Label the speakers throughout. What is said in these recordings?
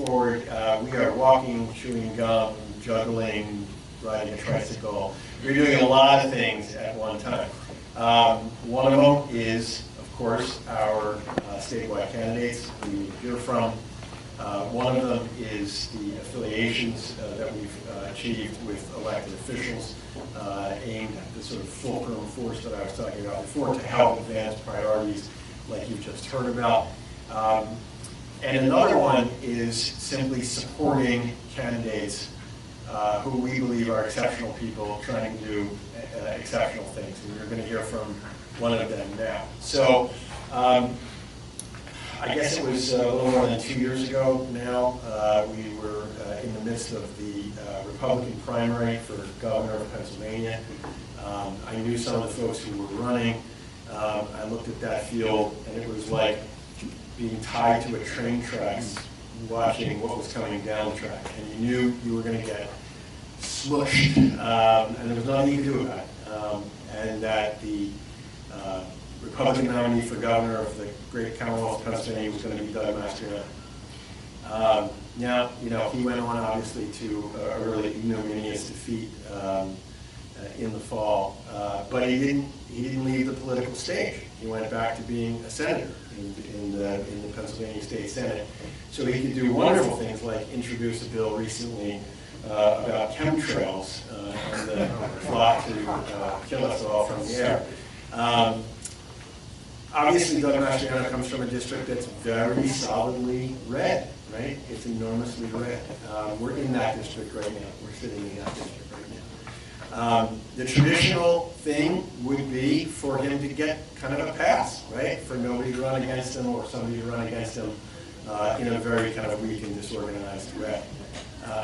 Speaker 1: forward, we are walking, chewing gum, juggling, riding a tricycle. We're doing a lot of things at one time. One of them is, of course, our statewide candidates who you hear from. One of them is the affiliations that we've achieved with elected officials aimed at the sort of fulcrum force that I was talking about before to help advance priorities like you've just heard about. And another one is simply supporting candidates who we believe are exceptional people trying to do exceptional things. And you're going to hear from one of them now. So I guess it was a little more than 2 years ago now. We were in the midst of the Republican primary for governor of Pennsylvania. I knew some of the folks who were running. I looked at that field, and it was like being tied to a train tracks, watching what was coming down the track. And you knew you were going to get smushed, and there was nothing you could do about it. And that the Republican nominee for governor of the great Commonwealth of Pennsylvania was going to be Doug Mastriano. Now, you know, he went on obviously to a really ignominious defeat in the fall, but he didn't leave the political stage. He went back to being a senator in the Pennsylvania State Senate, so he could do wonderful things like introduce a bill recently about chemtrails and the plot to kill us all from the air. Obviously, Doug Mastriano comes from a district that's very solidly red, right? It's enormously red. We're in that district right now. We're sitting in that district right now. The traditional thing would be for him to get kind of a pass, right? For nobody to run against him or somebody to run against him in a very kind of weak and disorganized way.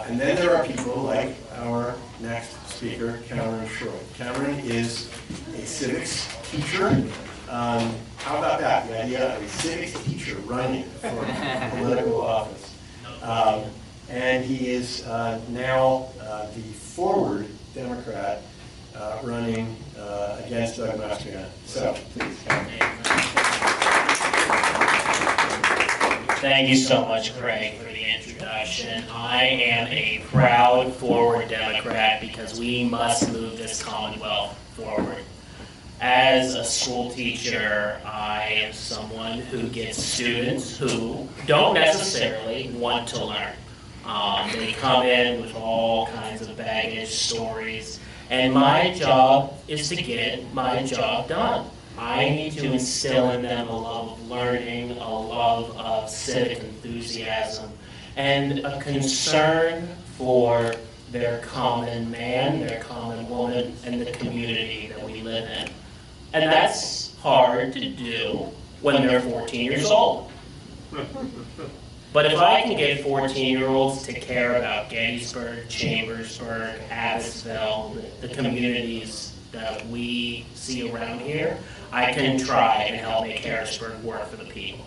Speaker 1: And then there are people like our next speaker, Cameron Schroy. Cameron is a civics teacher. How about that, the idea of a civics teacher running for political office? And he is now the forward Democrat running against Doug Mastriano. So, please, Cameron.
Speaker 2: Thank you so much, Craig, for the introduction. I am a proud forward Democrat because we must move this Commonwealth forward. As a school teacher, I am someone who gets students who don't necessarily want to learn. They come in with all kinds of baggage, stories, and my job is to get my job done. I need to instill in them a love of learning, a love of civic enthusiasm, and a concern for their common man, their common woman, and the community that we live in. And that's hard to do when they're 14 years old. But if I can get 14-year-olds to care about Gettysburg, Chambersburg, Abbottsville, the communities that we see around here, I can try and help make Harrisburg work for the people.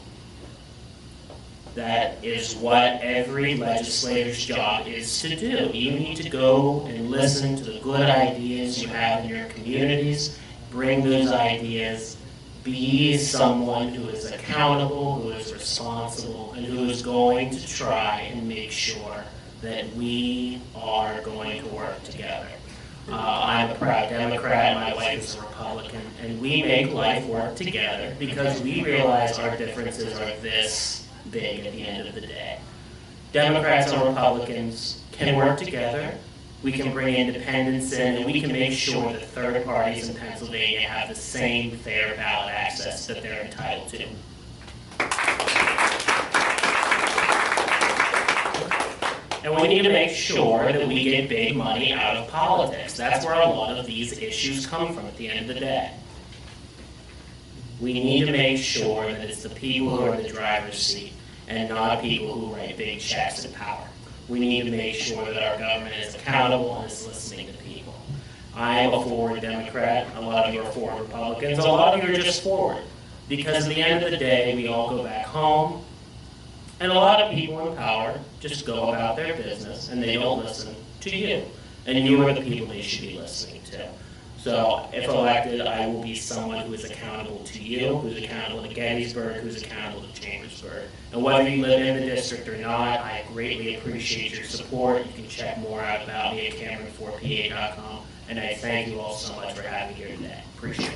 Speaker 2: That is what every legislator's job is to do. You need to go and listen to the good ideas you have in your communities, bring those ideas, be someone who is accountable, who is responsible, and who is going to try and make sure that we are going to work together. I'm a proud Democrat, my wife is a Republican, and we make life work together because we realize our differences are this big at the end of the day. Democrats and Republicans can work together, we can bring independents in, and we can make sure that third parties in Pennsylvania have the same fair ballot access that they're entitled to. And we need to make sure that we get big money out of politics. That's where a lot of these issues come from at the end of the day. We need to make sure that it's the people who are in the driver's seat and not people who write big checks in power. We need to make sure that our government is accountable and is listening to people. I am a forward Democrat. A lot of you are forward Republicans. A lot of you are just forward. Because at the end of the day, we all go back home. And a lot of people in power just go about their business and they don't listen to you. And you are the people they should be listening to. So if elected, I will be someone who is accountable to you, who's accountable to Gettysburg, who's accountable to Chambersburg. And whether you live in the district or not, I greatly appreciate your support. You can check more out about me at Cameron4PA.com. And I thank you all so much for having me here today. Appreciate it.